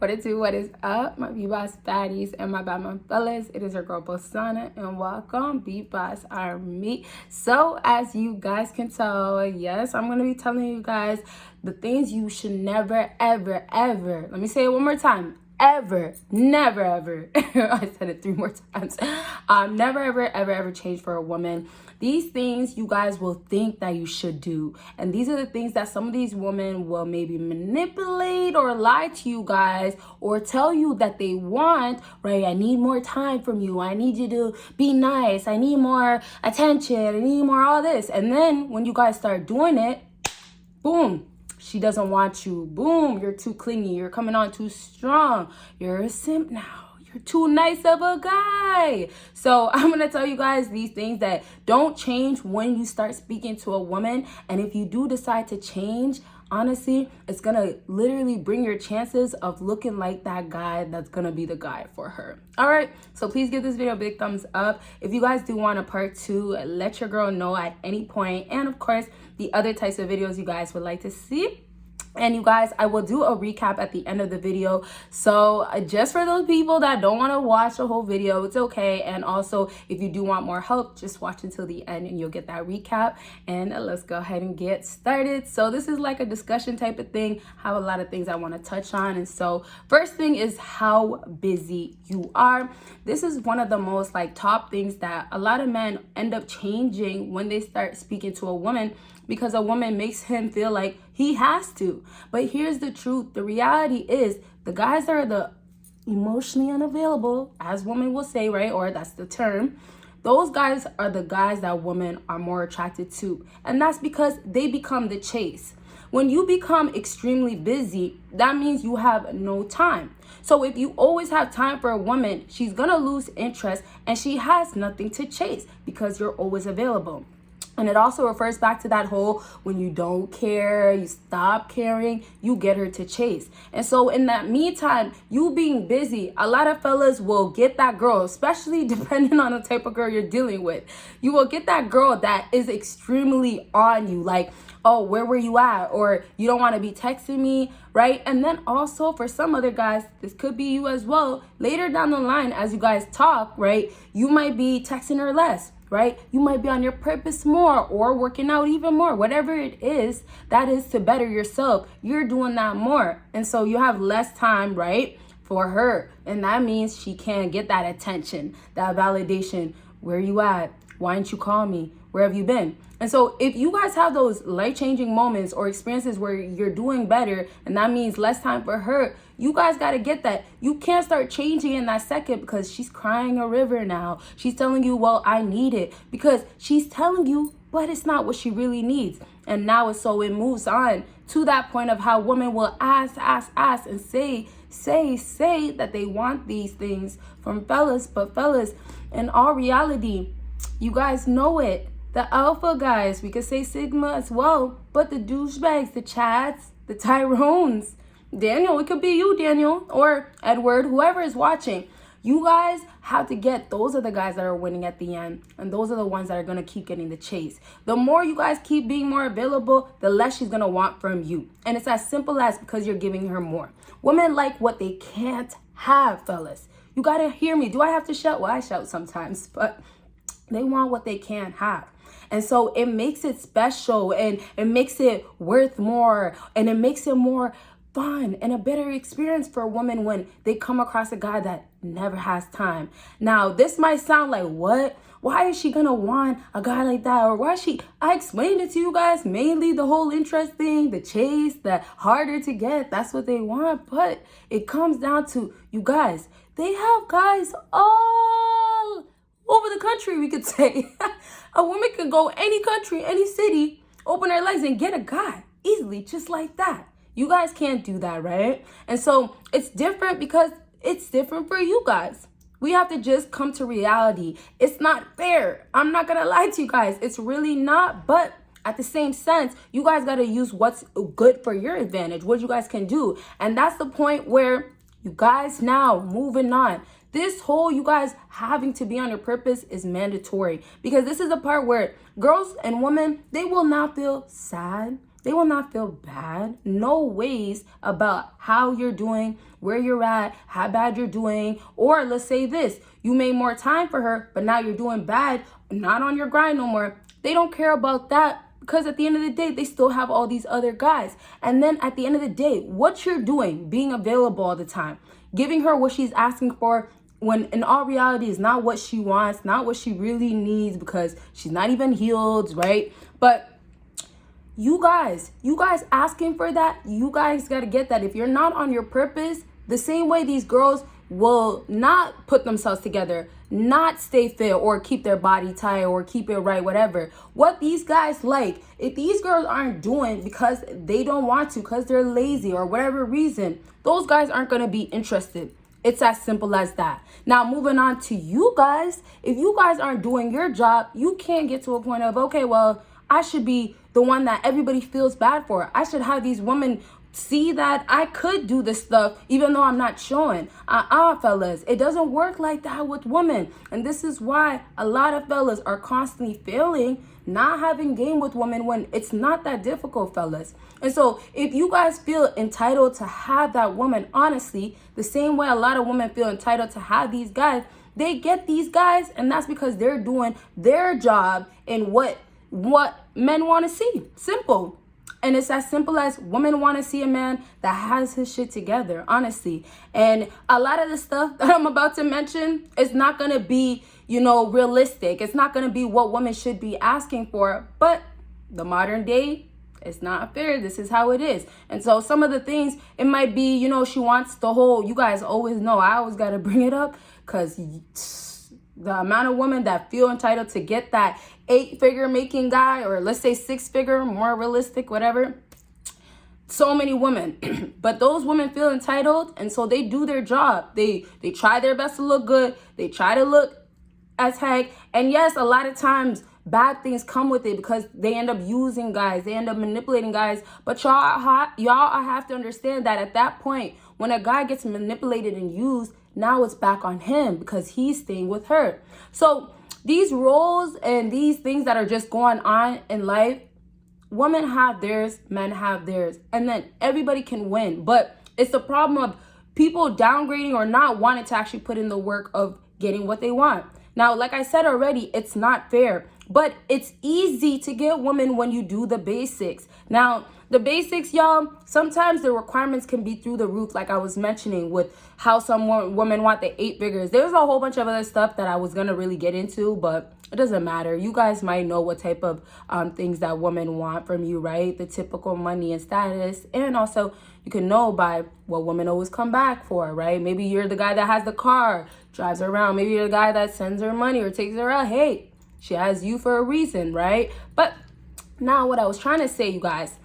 42. What is up, my BBoss baddies and my Batman fellas? It is your girl Bosana, and welcome BBossArmy. So as you guys can tell, yes, I'm gonna be telling you guys the things you should never, ever, ever. Let me say it one more time. Never, ever. I said it 3 more times. Never, ever change for a woman. These things you guys will think that you should do. And these are the things that some of these women will maybe manipulate or lie to you guys or tell you that they want, right? I need more time from you. I need you to be nice. I need more attention. I need more all this. And then when you guys start doing it, boom. She doesn't want you. Boom, you're too clingy. You're coming on too strong. You're a simp now. You're too nice of a guy. So I'm going to tell you guys these things that don't change when you start speaking to a woman. And if you do decide to change, honestly, it's going to literally bring your chances of looking like that guy that's going to be the guy for her. All right. So please give this video a big thumbs up. If you guys do want a part 2, let your girl know at any point. And of course, the other types of videos you guys would like to see. And you guys, I will do a recap at the end of the video. So just for those people that don't want to watch the whole video, it's okay. And also, if you do want more help, just watch until the end and you'll get that recap. And let's go ahead and get started. So this is like a discussion type of thing. I have a lot of things I want to touch on. And so first thing is how busy you are. This is one of the most like top things that a lot of men end up changing when they start speaking to a woman, because a woman makes him feel like he has to. But here's the truth. The reality is the guys that are the emotionally unavailable, as women will say, right? Or that's the term. Those guys are the guys that women are more attracted to. And that's because they become the chase. When you become extremely busy, that means you have no time. So if you always have time for a woman, she's gonna lose interest and she has nothing to chase because you're always available. And it also refers back to that whole when you don't care, you stop caring, you get her to chase. And so in that meantime, you being busy, a lot of fellas will get that girl, especially depending on the type of girl you're dealing with. You will get that girl that is extremely on you, like, oh, where were you at? Or you don't want to be texting me, right? And then also for some other guys, this could be you as well. Later down the line, as you guys talk, right, you might be texting her less. Right? You might be on your purpose more or working out even more. Whatever it is, that is to better yourself. You're doing that more. And so you have less time, right, for her. And that means she can't get that attention, that validation. Where you at? Why didn't you call me? Where have you been? And so if you guys have those life-changing moments or experiences where you're doing better, and that means less time for her, you guys got to get that. You can't start changing in that second because she's crying a river now. She's telling you, well, I need it, because she's telling you, but it's not what she really needs. And now it moves on to that point of how women will ask and say that they want these things from fellas. But fellas, in all reality, you guys know it. The alpha guys, we could say Sigma as well, but the douchebags, the Chads, the Tyrones, Daniel, it could be you, Daniel, or Edward, whoever is watching. You guys have to get, those are the guys that are winning at the end, and those are the ones that are going to keep getting the chase. The more you guys keep being more available, the less she's going to want from you. And it's as simple as because you're giving her more. Women like what they can't have, fellas. You got to hear me. Do I have to shout? Well, I shout sometimes, but they want what they can't have. And so it makes it special, and it makes it worth more, and it makes it more fun and a better experience for a woman when they come across a guy that never has time. Now, this might sound like, what? Why is she gonna want a guy like that? Or why is she? I explained it to you guys, mainly the whole interest thing, the chase, the harder to get, that's what they want. But it comes down to, you guys, they have guys all over the country, we could say. A woman could go any country, any city, open her legs and get a guy easily, just like that. You guys can't do that, right? And so it's different because it's different for you guys. We have to just come to reality. It's not fair. I'm not going to lie to you guys. It's really not. But at the same sense, you guys got to use what's good for your advantage, what you guys can do. And that's the point where you guys now moving on. This whole you guys having to be on your purpose is mandatory, because this is the part where girls and women, they will not feel sad. they will not feel bad, no ways, about how you're doing, where you're at, how bad you're doing. Or let's say this, you made more time for her, but now you're doing bad, not on your grind no more. They don't care about that, because at the end of the day, they still have all these other guys. And then at the end of the day, what you're doing, being available all the time, giving her what she's asking for, when in all reality is not what she wants, not what she really needs, because she's not even healed, right? But you guys asking for that, you guys got to get that. If you're not on your purpose, the same way these girls will not put themselves together, not stay fit or keep their body tight or keep it right, whatever. What these guys like, if these girls aren't doing because they don't want to, because they're lazy or whatever reason, those guys aren't going to be interested. It's as simple as that. Now, moving on to you guys, if you guys aren't doing your job, you can't get to a point of, okay, well, I should be the one that everybody feels bad for. I should have these women see that I could do this stuff even though I'm not showing. Fellas, it doesn't work like that with women. And this is why a lot of fellas are constantly failing, not having game with women when it's not that difficult, fellas. And so if you guys feel entitled to have that woman, honestly, the same way a lot of women feel entitled to have these guys, they get these guys, and that's because they're doing their job in what men want to see. Simple. And it's as simple as women want to see a man that has his shit together, honestly. And a lot of the stuff that I'm about to mention is not going to be, realistic. It's not going to be what women should be asking for. But the modern day, it's not fair. This is how it is. And so some of the things, it might be, she wants the whole, you guys always know, I always got to bring it up, because the amount of women that feel entitled to get that 8-figure making guy, or let's say 6-figure, more realistic, whatever. So many women, but those women feel entitled, and so they do their job. They try their best to look good. They try to look as heck. And yes, a lot of times bad things come with it, because they end up using guys. They end up manipulating guys. But y'all have to understand that at that point, when a guy gets manipulated and used, now it's back on him because he's staying with her. So these roles and these things that are just going on in life, women have theirs, men have theirs, and then everybody can win. But it's the problem of people downgrading or not wanting to actually put in the work of getting what they want. Now, like I said already, it's not fair, but it's easy to get women when you do the basics. Now, the basics, y'all, sometimes the requirements can be through the roof, like I was mentioning with how some women want the 8 figures. There's a whole bunch of other stuff that I was going to really get into, but it doesn't matter. You guys might know what type of things that women want from you, right? The typical money and status. And also, you can know by what women always come back for, right? Maybe you're the guy that has the car, drives her around. Maybe you're the guy that sends her money or takes her out. Hey, she has you for a reason, right? But now what I was trying to say, you guys,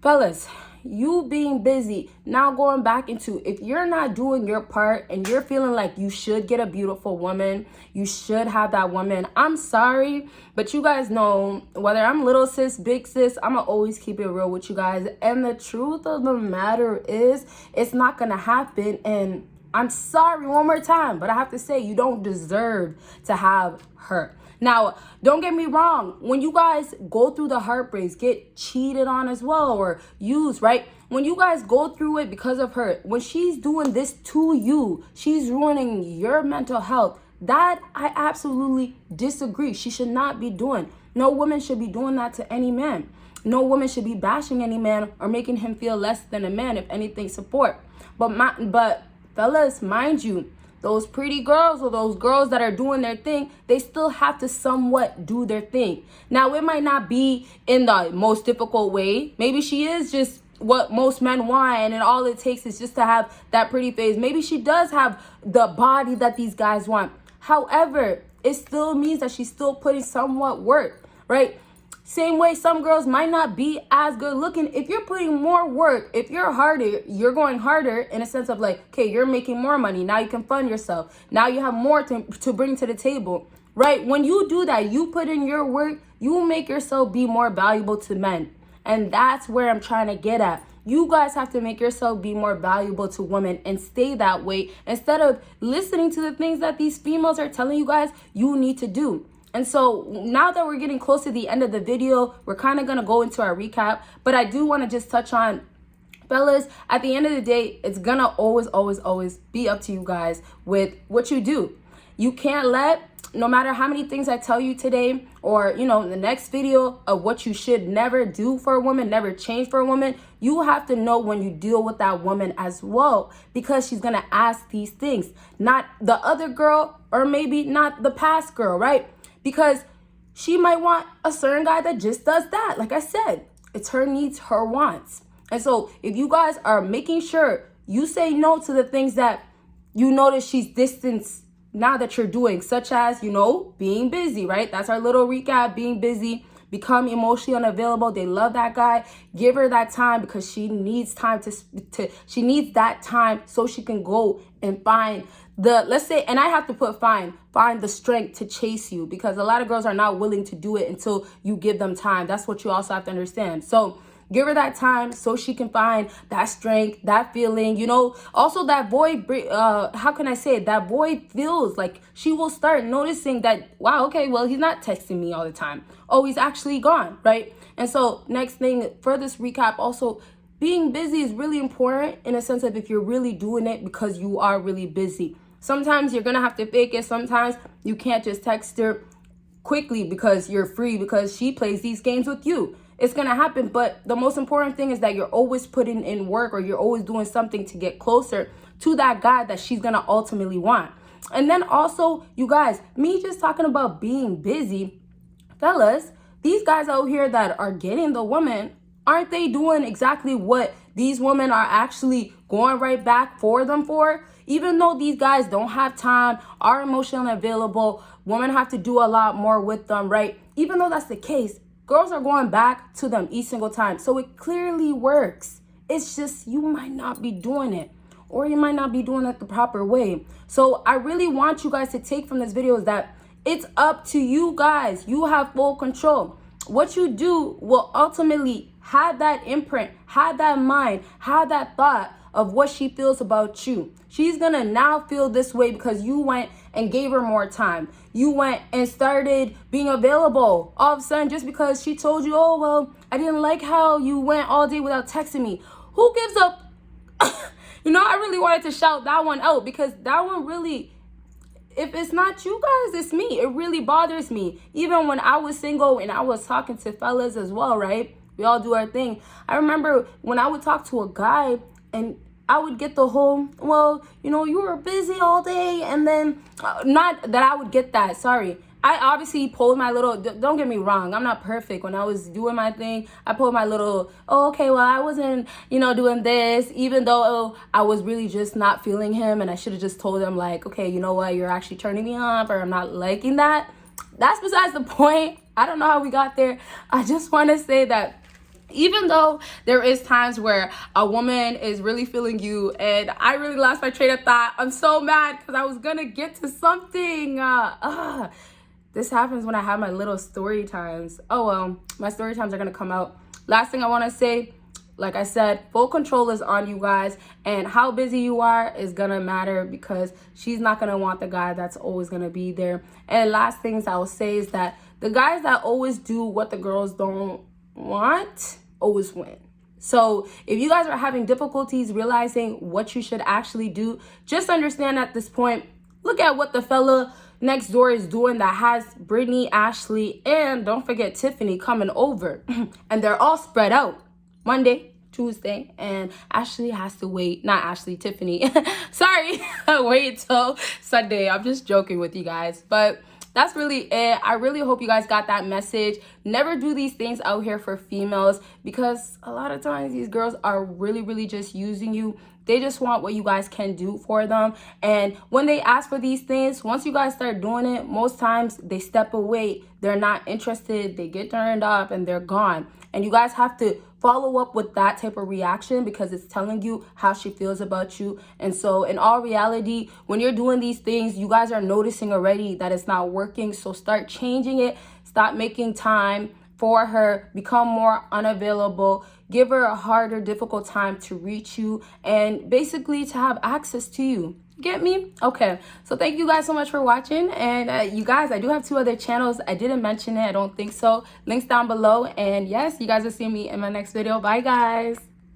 fellas, you being busy, now going back into, if you're not doing your part and you're feeling like you should get a beautiful woman, you should have that woman, I'm sorry, but you guys know, whether I'm little sis, big sis, I'm gonna always keep it real with you guys. And the truth of the matter is, it's not gonna happen. And I'm sorry one more time, but I have to say, you don't deserve to have her. Now, don't get me wrong. When you guys go through the heartbreaks, get cheated on as well, or used, right? When you guys go through it because of her, when she's doing this to you, she's ruining your mental health. That I absolutely disagree. She should not be doing. No woman should be doing that to any man. No woman should be bashing any man or making him feel less than a man, if anything, support. But fellas, mind you, those pretty girls or those girls that are doing their thing, they still have to somewhat do their thing. Now, it might not be in the most difficult way. Maybe she is just what most men want, and all it takes is just to have that pretty face. Maybe she does have the body that these guys want. However, it still means that she's still putting somewhat work, right? Same way some girls might not be as good looking. If you're putting more work, if you're harder, you're going harder in a sense of like, okay, you're making more money. Now you can fund yourself. Now you have more to bring to the table, right? When you do that, you put in your work, you make yourself be more valuable to men. And that's where I'm trying to get at. You guys have to make yourself be more valuable to women and stay that way instead of listening to the things that these females are telling you guys you need to do. And so now that we're getting close to the end of the video, we're kind of going to go into our recap. But I do want to just touch on, fellas, at the end of the day, it's going to always be up to you guys with what you do. You can't let, no matter how many things I tell you today, or, you know, in the next video of what you should never do for a woman, never change for a woman, you have to know when you deal with that woman as well, because she's going to ask these things, not the other girl, or maybe not the past girl, right? Because she might want a certain guy that just does that. Like I said, it's her needs, her wants. And so if you guys are making sure you say no to the things that you notice she's distanced now that you're doing, such as, you know, being busy, right? That's our little recap. Being busy, become emotionally unavailable. They love that guy. Give her that time, because she needs time she needs that time so she can go and find the, let's say, and I have to put find the strength to chase you, because a lot of girls are not willing to do it until you give them time. That's what you also have to understand. So give her that time so she can find that strength, that feeling, you know. Also, that void, how can I say it? That void feels like she will start noticing that, wow, okay, well, he's not texting me all the time. Oh, he's actually gone, right? And so next thing for this recap, also, being busy is really important in a sense of if you're really doing it because you are really busy. Sometimes you're going to have to fake it. Sometimes you can't just text her quickly because you're free, because she plays these games with you. It's going to happen. But the most important thing is that you're always putting in work, or you're always doing something to get closer to that guy that she's going to ultimately want. And then also, you guys, me just talking about being busy, fellas, these guys out here that are getting the woman, aren't they doing exactly what these women are actually going right back for them for? Even though these guys don't have time, are emotionally unavailable, women have to do a lot more with them, right? Even though that's the case, girls are going back to them each single time. So it clearly works. It's just you might not be doing it, or you might not be doing it the proper way. So I really want you guys to take from this video is that it's up to you guys. You have full control. What you do will ultimately have that imprint, have that mind, have that thought of what she feels about you. She's gonna now feel this way because you went and gave her more time. You went and started being available all of a sudden just because she told you, oh, well, I didn't like how you went all day without texting me. Who gives up? You know, I really wanted to shout that one out, because that one really, if it's not you guys, it's me. It really bothers me. Even when I was single and I was talking to fellas as well, right? We all do our thing. I remember when I would talk to a guy and I would get the whole, well, you know, you were busy all day. And then, not that I would get that, sorry. I obviously pulled my little, don't get me wrong, I'm not perfect. When I was doing my thing, I pulled my little, oh, okay, well, I wasn't, you know, doing this, even though I was really just not feeling him. And I should have just told him, like, okay, you know what, you're actually turning me on, or I'm not liking that. That's besides the point. I don't know how we got there. I just want to say that even though there is times where a woman is really feeling you, and I really lost my train of thought. I'm so mad because I was going to get to something. This happens when I have my little story times. Oh, well, my story times are going to come out. Last thing I want to say, like I said, full control is on you guys, and how busy you are is going to matter, because she's not going to want the guy that's always going to be there. And last things I will say is that the guys that always do what the girls don't want always win. So if you guys are having difficulties realizing what you should actually do, just understand at this point, look at what the fella next door is doing that has Brittany, Ashley, and don't forget Tiffany coming over. And they're all spread out Monday, Tuesday, and Ashley has to wait, not Ashley, Tiffany, sorry, wait till Sunday. I'm just joking with you guys, but that's really it. I really hope you guys got that message. Never do these things out here for females, because a lot of times these girls are really just using you. They just want what you guys can do for them. And when they ask for these things, once you guys start doing it, most times they step away. They're not interested. They get turned off and they're gone. And you guys have to follow up with that type of reaction, because it's telling you how she feels about you. And so in all reality, when you're doing these things, you guys are noticing already that it's not working. So start changing it. Stop making time for her. Become more unavailable. Give her a harder, difficult time to reach you, and basically to have access to you. Get me? Okay, so thank you guys so much for watching. And you guys, I do have 2 other channels. I didn't mention it, I don't think so. Links down below. And yes, you guys will see me in my next video. Bye guys.